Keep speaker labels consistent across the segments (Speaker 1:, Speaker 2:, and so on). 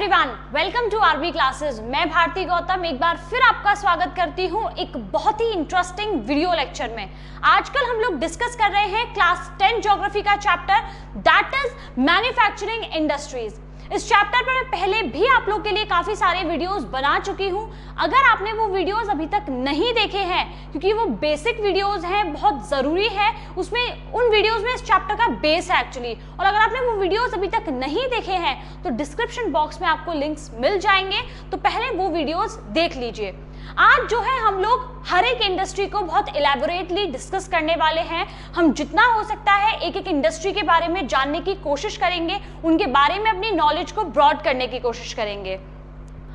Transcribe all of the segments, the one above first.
Speaker 1: Everyone, welcome to RB classes. मैं भारती गौतम एक बार फिर आपका स्वागत करती हूं एक बहुत ही इंटरेस्टिंग वीडियो लेक्चर में। आजकल हम लोग डिस्कस कर रहे हैं क्लास 10 ज्योग्राफी का chapter that is manufacturing industries. इस चैप्टर पर मैं पहले भी आप लोग के लिए काफी सारे वीडियोस बना चुकी हूं। अगर आपने वो वीडियोस अभी तक नहीं देखे हैं, क्योंकि वो बेसिक वीडियोस हैं, बहुत जरूरी है, उसमें उन वीडियोस में इस चैप्टर का बेस है एक्चुअली। और अगर आपने वो वीडियोस अभी तक नहीं देखे हैं तो डिस्क्रिप्शन बॉक्स में आपको लिंक्स मिल जाएंगे, तो पहले वो वीडियोस देख लीजिए। आज जो है हम लोग हर एक इंडस्ट्री को बहुत इलैबोरेटली डिस्कस करने वाले हैं। हम जितना हो सकता है एक एक इंडस्ट्री के बारे में जानने की कोशिश करेंगे, उनके बारे में अपनी नॉलेज को ब्रॉड करने की कोशिश करेंगे।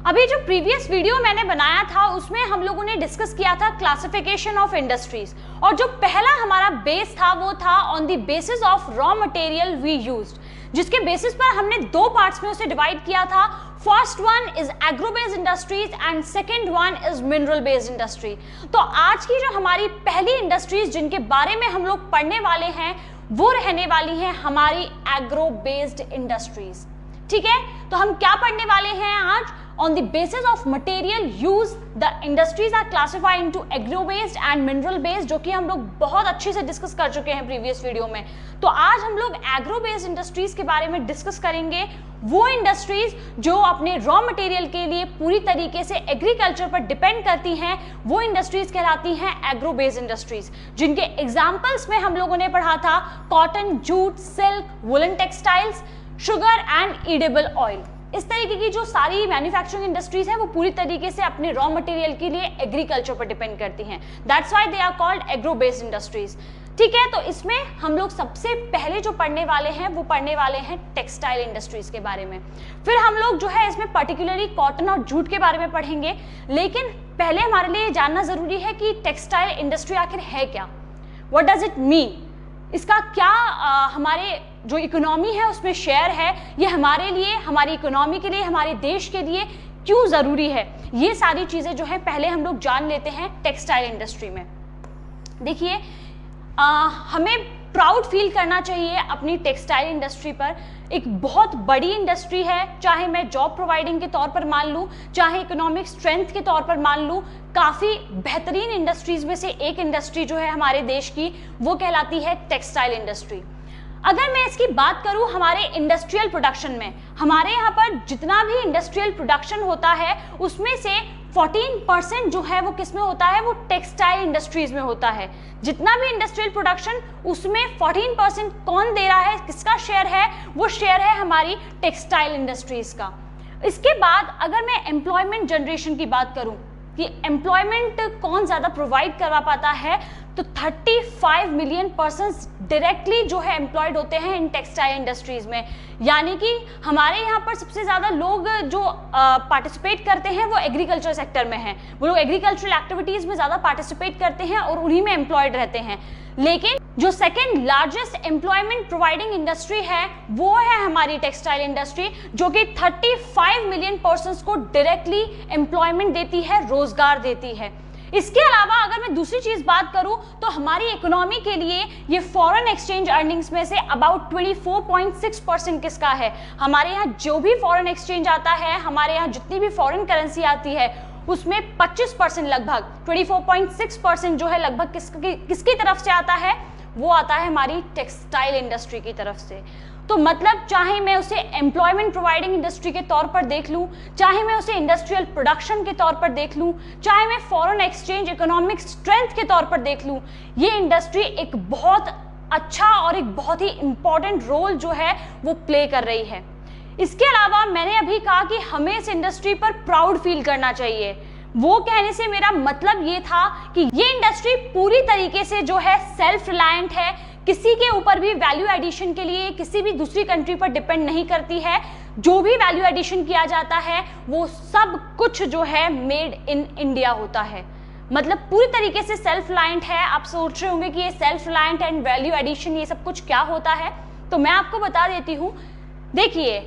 Speaker 1: अभी जो प्रीवियस वीडियो मैंने बनाया था उसमें हम लोगों ने डिस्कस किया था क्लासिफिकेशन ऑफ इंडस्ट्रीज, और जो पहला हमारा बेस था वो था on the basis of raw material we used, जिसके बेसिस पर हमने दो पार्ट्स में उसे डिवाइड किया था। First one is agro based industries and second one is mineral based industry. तो आज की जो हमारी पहली इंडस्ट्रीज जिनके बारे में हम लोग पढ़ने वाले हैं वो रहने वाली हैं हमारी एग्रो बेस्ड इंडस्ट्रीज। ठीक है, तो हम क्या पढ़ने वाले हैं आज? On the basis of material used, the industries are classified into agro-based and mineral-based, जो कि हम लोग बहुत अच्छे से डिस्कस कर चुके हैं प्रीवियस वीडियो में। तो आज हम लोग एग्रो-बेस्ड इंडस्ट्रीज के बारे में डिस्कस करेंगे। वो इंडस्ट्रीज जो अपने रॉ मटेरियल के लिए पूरी तरीके से एग्रीकल्चर पर डिपेंड करती हैं, वो इंडस्ट्रीज कहलाती हैं एग्रो-बेस्ड इंडस्ट्रीज, जिनके एग्जाम्पल्स में हम लोगों ने पढ़ा था cotton, jute, silk, woollen textiles, sugar and edible oil. इस तरीके की जो सारी मैन्युफैक्चरिंग इंडस्ट्रीज हैं वो पूरी तरीके से अपने रॉ मटेरियल के लिए एग्रीकल्चर पर डिपेंड करती हैं। That's why they are called agro based industries. ठीक है, तो इसमें हम लोग सबसे पहले जो पढ़ने वाले हैं वो पढ़ने वाले हैं टेक्सटाइल इंडस्ट्रीज के बारे में। फिर हम लोग जो है इसमें पर्टिकुलरली कॉटन और जूट के बारे में पढ़ेंगे। लेकिन पहले हमारे लिए जानना जरूरी है कि टेक्सटाइल इंडस्ट्री आखिर है क्या, व्हाट डज इट मीन, इसका क्या हमारे जो इकोनॉमी है उसमें शेयर है, ये हमारे लिए, हमारी इकोनॉमी के लिए, हमारे देश के लिए क्यों ज़रूरी है। ये सारी चीज़ें जो है पहले हम लोग जान लेते हैं टेक्सटाइल इंडस्ट्री में। देखिए, हमें प्राउड फील करना चाहिए अपनी टेक्सटाइल इंडस्ट्री पर। एक बहुत बड़ी इंडस्ट्री है, चाहे मैं जॉब प्रोवाइडिंग के तौर पर मान लूँ, चाहे इकोनॉमिक स्ट्रेंथ के तौर पर मान लूँ। काफ़ी बेहतरीन इंडस्ट्रीज में से एक इंडस्ट्री जो है हमारे देश की वो कहलाती है टेक्सटाइल इंडस्ट्री। अगर मैं इसकी बात करूं हमारे इंडस्ट्रियल प्रोडक्शन में, हमारे यहाँ पर जितना भी इंडस्ट्रियल प्रोडक्शन होता है उसमें से 14% जो है वो किस में होता है, वो टेक्सटाइल इंडस्ट्रीज में होता है। जितना भी इंडस्ट्रियल प्रोडक्शन उसमें 14% कौन दे रहा है, किसका शेयर है? वो शेयर है हमारी टेक्सटाइल इंडस्ट्रीज का। इसके बाद अगर मैं एम्प्लॉयमेंट जनरेशन की बात करूं कि एम्प्लॉयमेंट कौन ज़्यादा प्रोवाइड करवा पाता है, तो 35 मिलियन पर्सन्स डायरेक्टली जो है एम्प्लॉयड होते हैं इन टेक्सटाइल इंडस्ट्रीज में। यानी कि हमारे यहाँ पर सबसे ज़्यादा लोग जो पार्टिसिपेट करते हैं वो एग्रीकल्चर सेक्टर में हैं। वो लोग एग्रीकल्चरल एक्टिविटीज़ में ज़्यादा पार्टिसिपेट करते हैं और उन्हीं में एम्प्लॉयड रहते हैं। लेकिन जो second largest employment providing industry है वो है हमारी टेक्सटाइल इंडस्ट्री, जो कि 35 मिलियन पर्सन्स को डायरेक्टली एम्प्लॉयमेंट देती है, रोजगार देती है। इसके अलावा अगर मैं दूसरी चीज बात करूं तो हमारी इकोनॉमी के लिए ये फॉरेन एक्सचेंज अर्निंग्स में से अबाउट 24.6% किसका है? हमारे यहाँ जो भी फॉरेन एक्सचेंज आता है, हमारे यहाँ जितनी भी फॉरेन करेंसी आती है उसमें 25% लगभग 24.6% जो है लगभग किसकी तरफ से आता है? वो आता है हमारी टेक्सटाइल इंडस्ट्री की तरफ से। तो मतलब चाहे मैं उसे एम्प्लॉयमेंट प्रोवाइडिंग इंडस्ट्री के तौर पर देख लूं, चाहे मैं उसे इंडस्ट्रियल प्रोडक्शन के तौर पर देख लूं, चाहे मैं फॉरेन एक्सचेंज इकोनॉमिक स्ट्रेंथ के तौर पर देख लूं, ये इंडस्ट्री एक बहुत अच्छा और एक बहुत ही इंपॉर्टेंट रोल जो है वो प्ले कर रही है। इसके अलावा मैंने अभी कहा कि हमें इस इंडस्ट्री पर प्राउड फील करना चाहिए। वो कहने से मेरा मतलब ये था कि ये इंडस्ट्री पूरी तरीके से जो है सेल्फ रिलायंट है, किसी के ऊपर भी वैल्यू एडिशन के लिए किसी भी दूसरी कंट्री पर डिपेंड नहीं करती है। जो भी वैल्यू एडिशन किया जाता है वो सब कुछ जो है मेड इन इंडिया होता है, मतलब पूरी तरीके से सेल्फ रिलायंट है। आप सोच रहे होंगे कि ये self reliant and value addition ये सब कुछ क्या होता है, तो मैं आपको बता देती हूँ। देखिए,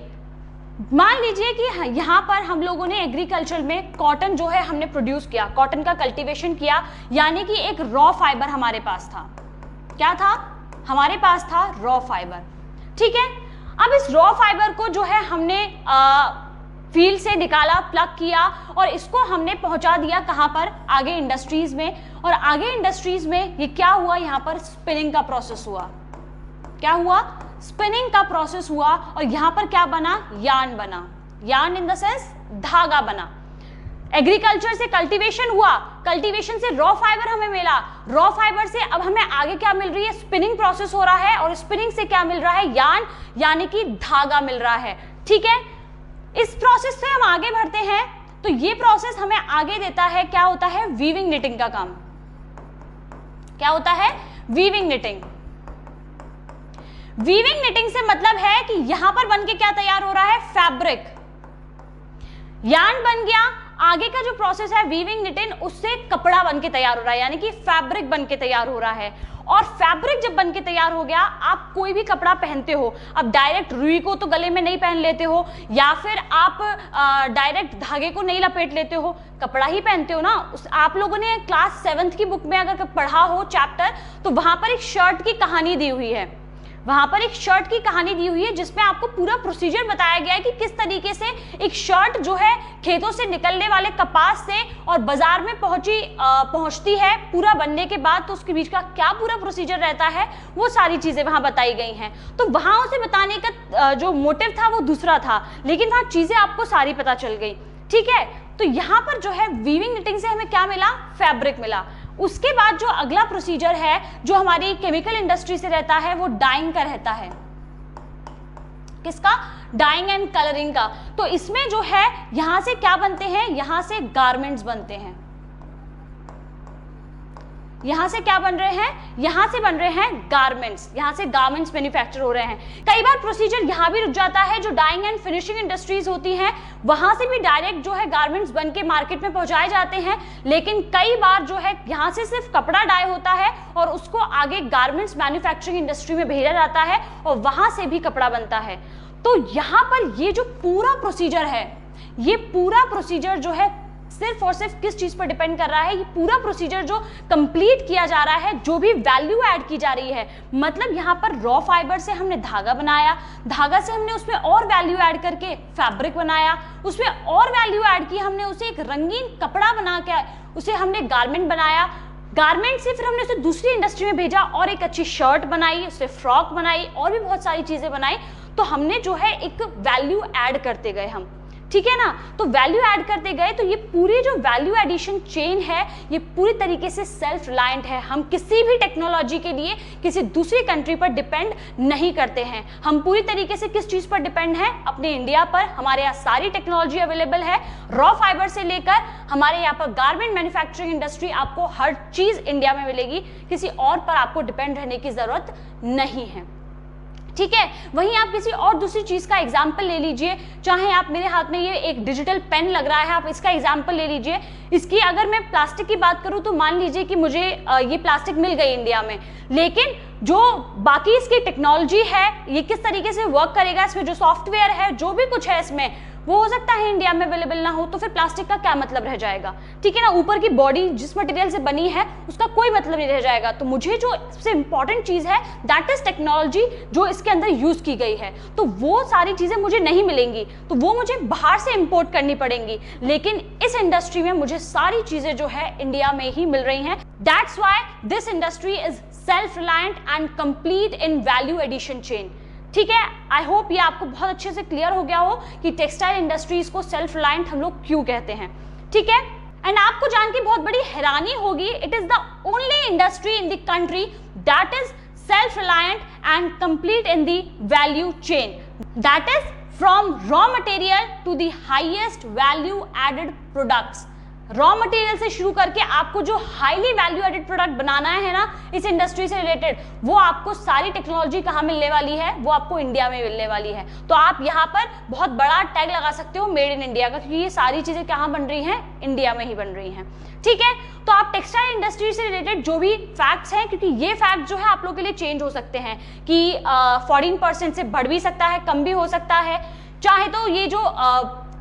Speaker 1: मान लीजिए कि यहाँ पर हम लोगों ने एग्रीकल्चर में कॉटन जो है हमने प्रोड्यूस किया, कॉटन का कल्टीवेशन किया, यानी कि एक रॉ फाइबर हमारे पास था। क्या था हमारे पास? था रॉ फाइबर। ठीक है, अब इस रॉ फाइबर को जो है हमने फील्ड से निकाला, प्लग किया और इसको हमने पहुंचा दिया कहां पर, आगे इंडस्ट्रीज में। और आगे इंडस्ट्रीज में ये क्या हुआ, यहां पर स्पिनिंग का प्रोसेस हुआ। क्या हुआ, स्पिनिंग का प्रोसेस हुआ और यहां पर क्या बना, यार्न बना। यार्न इन द सेंस धागा बना। एग्रीकल्चर से कल्टीवेशन हुआ, कल्टीवेशन से रॉ फाइबर हमें मिला, रॉ फाइबर से अब हमें आगे क्या मिल रही है, स्पिनिंग प्रोसेस हो रहा है और स्पिनिंग से क्या मिल रहा है, यार्न यानी कि धागा मिल रहा है। ठीक है, इस प्रोसेस से हम आगे बढ़ते हैं तो ये प्रोसेस हमें आगे देता है, क्या होता है, वीविंग निटिंग का काम। क्या होता है, वीविंग निटिंग। वीविंग निटिंग से मतलब है कि यहां पर बन के क्या तैयार हो रहा है, फैब्रिक। यार्न बन गया, आगे का जो प्रोसेस है वीविंग निटिंग, उससे कपड़ा बन के तैयार हो रहा है, यानी कि फैब्रिक बन के तैयार हो रहा है। और फैब्रिक जब बन के तैयार हो गया, आप कोई भी कपड़ा पहनते हो, अब डायरेक्ट रुई को तो गले में नहीं पहन लेते हो, या फिर आप डायरेक्ट धागे को नहीं लपेट लेते हो, कपड़ा ही पहनते हो ना। आप लोगों ने क्लास 7th की बुक में अगर पढ़ा हो चैप्टर, तो वहां पर एक शर्ट की कहानी दी हुई है, वहां पर एक शर्ट की कहानी दी हुई है जिसमें आपको पूरा प्रोसीजर बताया गया है कि किस तरीके से एक शर्ट जो है खेतों से निकलने वाले कपास से और बाजार में पहुंचती है पूरा बनने के बाद, तो उसके बीच का क्या पूरा प्रोसीजर रहता है, वो सारी चीजें वहां बताई गई हैं। तो वहां उसे बताने का जो मोटिव था वो दूसरा था, लेकिन वहां चीजें आपको सारी पता चल गई। ठीक है, तो यहाँ पर जो है वीविंग निटिंग से हमें क्या मिला, फैब्रिक मिला। उसके बाद जो अगला प्रोसीजर है जो हमारी केमिकल इंडस्ट्री से रहता है, वो डाइंग का रहता है। किसका, डाइंग एंड कलरिंग का। तो इसमें जो है यहां से क्या बनते हैं, यहां से गारमेंट्स बनते हैं। यहां से क्या बन रहे हैं, यहां से बन रहे हैं गारमेंट्स, यहां से गारमेंट्स मैन्युफैक्चर हो रहे हैं। कई बार प्रोसीजर यहां भी रुक जाता है, जो डाइंग एंड फिनिशिंग इंडस्ट्रीज होती हैं वहां से भी डायरेक्ट जो है गारमेंट्स बन के मार्केट में पहुंचाए जाते हैं, लेकिन कई बार जो है यहां से सिर्फ कपड़ा डाई होता है और उसको आगे गारमेंट्स मैन्युफैक्चरिंग इंडस्ट्री में भेजा जाता है और वहां से भी कपड़ा बनता है। तो यहां पर ये जो पूरा प्रोसीजर है, ये पूरा प्रोसीजर जो है सिर्फ और सिर्फ किस चीज पर डिपेंड कर रहा है, ये पूरा प्रोसीजर जो कंप्लीट किया जा रहा है, जो भी वैल्यू ऐड की जा रही है, मतलब यहाँ पर रॉ फाइबर से हमने धागा बनाया, धागा से हमने उसमें और वैल्यू ऐड करके फैब्रिक बनाया, उसमें और वैल्यू ऐड की हमने उसे एक रंगीन कपड़ा बना के उसे हमने गारमेंट बनाया, गारमेंट से फिर हमने उसे दूसरी इंडस्ट्री में भेजा और एक अच्छी शर्ट बनाई, उससे फ्रॉक बनाई और भी बहुत सारी चीजें बनाई। तो हमने जो है एक वैल्यू ऐड करते गए हम, ठीक है ना। तो वैल्यू ऐड करते गए, तो ये पूरी जो वैल्यू एडिशन चेन है ये पूरी तरीके से सेल्फ रिलायंट है। हम किसी भी टेक्नोलॉजी के लिए किसी दूसरी कंट्री पर डिपेंड नहीं करते हैं। हम पूरी तरीके से किस चीज पर डिपेंड है, अपने इंडिया पर। हमारे यहाँ सारी टेक्नोलॉजी अवेलेबल है, रॉ फाइबर से लेकर हमारे यहाँ पर गारमेंट मैन्युफैक्चरिंग इंडस्ट्री, आपको हर चीज इंडिया में मिलेगी, किसी और पर आपको डिपेंड रहने की जरूरत नहीं है, ठीक है। वहीं आप किसी और दूसरी चीज का एग्जाम्पल ले लीजिए, चाहे आप, मेरे हाथ में ये एक डिजिटल पेन लग रहा है, आप इसका एग्जाम्पल ले लीजिए। इसकी अगर मैं प्लास्टिक की बात करूं तो मान लीजिए कि मुझे ये प्लास्टिक मिल गई इंडिया में, लेकिन जो बाकी इसकी टेक्नोलॉजी है, ये किस तरीके से वर्क करेगा, इसमें जो सॉफ्टवेयर है, जो भी कुछ है इसमें, वो हो सकता है इंडिया में अवेलेबल ना हो, तो फिर प्लास्टिक का क्या मतलब रह जाएगा, ठीक है ना। ऊपर की बॉडी जिस मटेरियल से बनी है उसका कोई मतलब नहीं रह जाएगा। तो मुझे जो सबसे इंपॉर्टेंट चीज है दैट इज टेक्नोलॉजी, जो इसके अंदर यूज की गई है, तो वो सारी चीजें मुझे नहीं मिलेंगी, तो वो मुझे बाहर से इंपोर्ट करनी पड़ेंगी। लेकिन इस इंडस्ट्री में मुझे सारी चीजें जो है इंडिया में ही मिल रही हैं। That's why this industry is self reliant and complete in value addition chain, ठीक है। आई होप ये आपको बहुत अच्छे से क्लियर हो गया हो कि टेक्सटाइल इंडस्ट्रीज को सेल्फ रिलायंट हम लोग क्यों कहते हैं, ठीक है। एंड आपको जान के बहुत बड़ी हैरानी होगी, it is the only industry in the country that is self reliant and complete in the value chain, that is from raw material to the highest value added products. Raw material से शुरू करके आपको जो highly value added product बनाना है ना इस industry से रिलेटेड, वो आपको सारी टेक्नोलॉजी कहाँ मिलने वाली है, वो आपको इंडिया में मिलने वाली है। तो आप यहाँ पर बहुत बड़ा टैग लगा सकते हो मेड इन इंडिया का, क्योंकि ये सारी चीजें कहाँ बन रही हैं, इंडिया में ही बन रही हैं, ठीक है। तो आप टेक्सटाइल इंडस्ट्री से रिलेटेड जो भी फैक्ट्स हैं, क्योंकि ये फैक्ट जो है आप लोगों के लिए चेंज हो सकते हैं कि 14% से बढ़ भी सकता है, कम भी हो सकता है, चाहे तो ये जो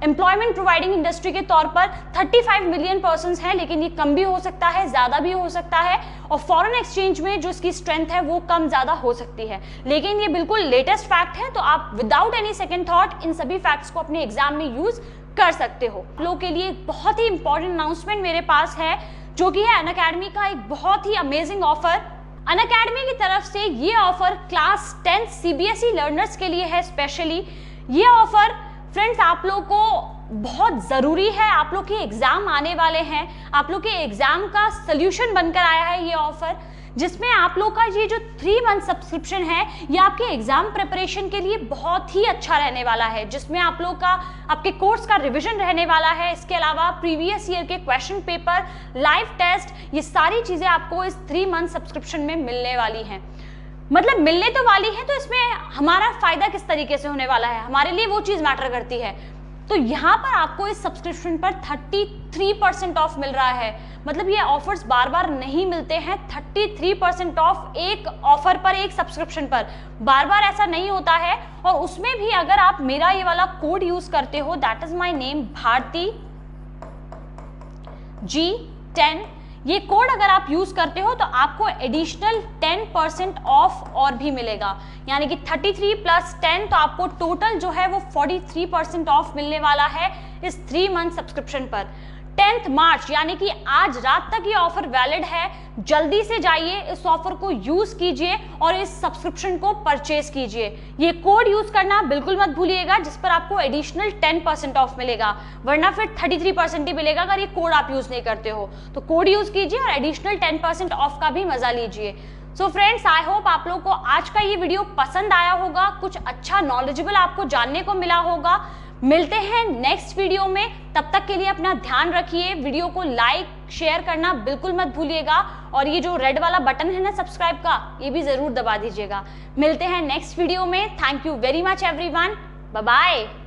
Speaker 1: एम्प्लॉयमेंट प्रोवाइडिंग इंडस्ट्री के तौर पर 35 मिलियन पर्सन्स हैं, लेकिन ये कम भी हो सकता है, ज़्यादा भी हो सकता है, और फॉरेन एक्सचेंज में जो इसकी स्ट्रेंथ है वो कम ज़्यादा हो सकती है। लेकिन ये बिल्कुल लेटेस्ट फैक्ट है, तो आप without any second thought in सभी फैक्ट्स को अपने एग्जाम में यूज कर सकते हो। आप लोगों के लिए एक बहुत ही इंपॉर्टेंट अनाउंसमेंट मेरे पास है, जो कि है अनअकैडमी का एक बहुत ही अमेजिंग ऑफर। अनअकैडमी की तरफ से ये ऑफर क्लास 10 सीबीएसई लर्नर्स के लिए है स्पेशली। ये ऑफर फ्रेंड्स आप लोगों को बहुत ज़रूरी है, आप लोग के एग्ज़ाम आने वाले हैं, आप लोग के एग्ज़ाम का सल्यूशन बनकर आया है ये ऑफर, जिसमें आप लोग का ये जो 3 मंथ सब्सक्रिप्शन है ये आपके एग्जाम प्रिपरेशन के लिए बहुत ही अच्छा रहने वाला है, जिसमें आप लोग का आपके कोर्स का रिवीजन रहने वाला है। इसके अलावा प्रीवियस ईयर के क्वेश्चन पेपर, लाइव टेस्ट, ये सारी चीज़ें आपको इस 3 मंथ सब्सक्रिप्शन में मिलने वाली हैं। मतलब मिलने तो वाली है, तो इसमें हमारा फायदा किस तरीके से होने वाला है, हमारे लिए वो चीज़ मैटर करती है। तो यहाँ पर आपको इस सब्सक्रिप्शन पर 33% ऑफ मिल रहा है। मतलब ये ऑफर्स बार बार नहीं मिलते हैं। 33% ऑफ एक ऑफर पर, एक सब्सक्रिप्शन पर, बार बार ऐसा नहीं होता है। और उसमें भी अगर आप मेरा ये वाला कोड यूज करते हो, that is my name Bharti G10, ये कोड अगर आप यूज करते हो तो आपको एडिशनल 10% ऑफ और भी मिलेगा, यानी कि 33 + 10, तो आपको टोटल जो है वो 43% ऑफ मिलने वाला है इस 3 मंथ सब्सक्रिप्शन पर। 10 मार्च यानी कि आज रात तक ये ऑफर वैलिड है। जल्दी से जाइए, इस ऑफर को यूज कीजिए और इस सब्सक्रिप्शन को परचेज कीजिए। ये कोड यूज करना बिल्कुल मत भूलिएगा, जिस पर आपको एडिशनल 10% ऑफ मिलेगा, वरना फिर 33% ही मिलेगा अगर ये कोड आप यूज नहीं करते हो। तो कोड यूज कीजिए और एडिशनल 10% ऑफ का भी मजा लीजिए। सो फ्रेंड्स, आई होप आप लोग को आज का ये वीडियो पसंद आया होगा, कुछ अच्छा नॉलेजेबल आपको जानने को मिला होगा। मिलते हैं नेक्स्ट वीडियो में, तब तक के लिए अपना ध्यान रखिए। वीडियो को लाइक शेयर करना बिल्कुल मत भूलिएगा, और ये जो रेड वाला बटन है ना सब्सक्राइब का, ये भी जरूर दबा दीजिएगा। मिलते हैं नेक्स्ट वीडियो में। Thank you very much everyone, bye bye.